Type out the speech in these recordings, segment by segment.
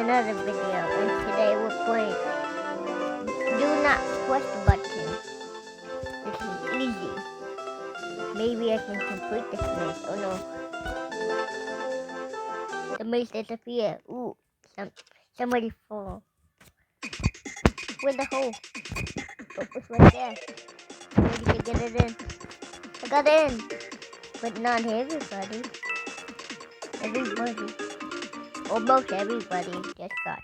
another video, and today we're playing Do Not Push the Button. This is easy. Maybe I can complete this maze. Oh no. The maze disappeared. Ooh, somebody fall. Where's the hole? Oh, it's right there. Maybe to get it in. I got in. But not everybody. Almost everybody just got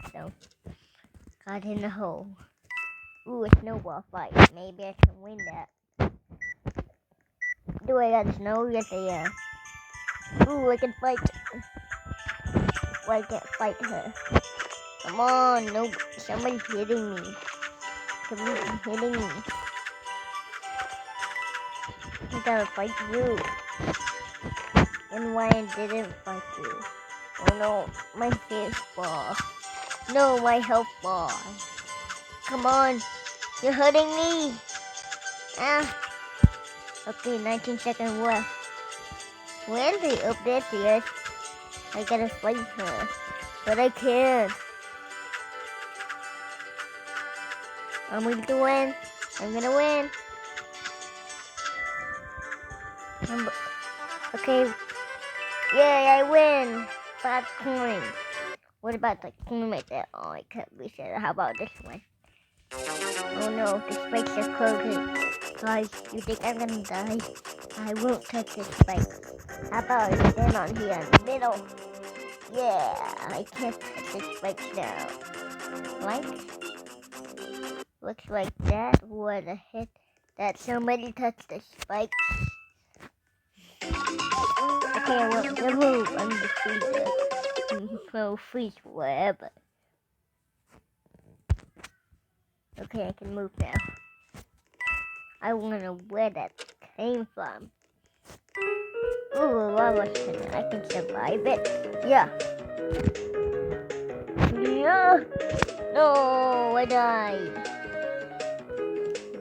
in the hole. Ooh, a snowball fight. Maybe I can win that. Do I got snow? Yes, I am. Ooh, I can fight. Why I can't fight her? Come on, no, somebody's hitting me. Somebody's hitting me. I gotta fight you. And why I didn't fight you? Oh no, my face ball. No, my health ball. Come on, you're hurting me. Ah. Okay, 19 seconds left. When they update this, I gotta fight her. But I can't. I'm going to win. I'm gonna win. Okay. Yay, I win. 5 coins. What about the coin right there? Oh, I can't reset it. How about this one? Oh no, the spikes are closing. Guys, you think I'm gonna die? I won't touch this spike. How about I stand on here in the middle? Yeah, I can't touch the spikes now. Like? Looks like that was a hit that somebody touched the spikes. Okay, I won't move. I'm the freezer. I'll freeze forever. Okay, I can move now. I wonder where that came from. Ooh, lava cannon. I can survive it. Yeah. Yeah. No, I died.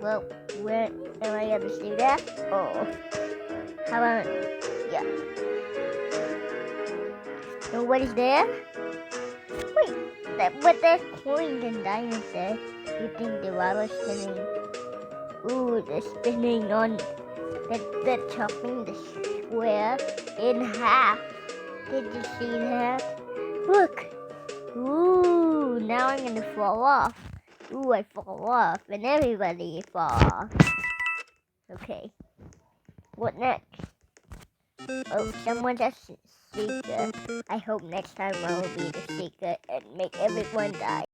Well, where am I gonna see that? Oh. How about, yeah. Nobody's there? Wait, but there's coins and diamonds there. You think the lava's spinning? Ooh, they're spinning on, they're chopping the square in half. Did you see that? Look. Ooh, now I'm gonna fall off. Ooh, I fall off, and everybody falls. Okay, what next? Oh, someone's a seeker. I hope next time I will be the seeker and make everyone die.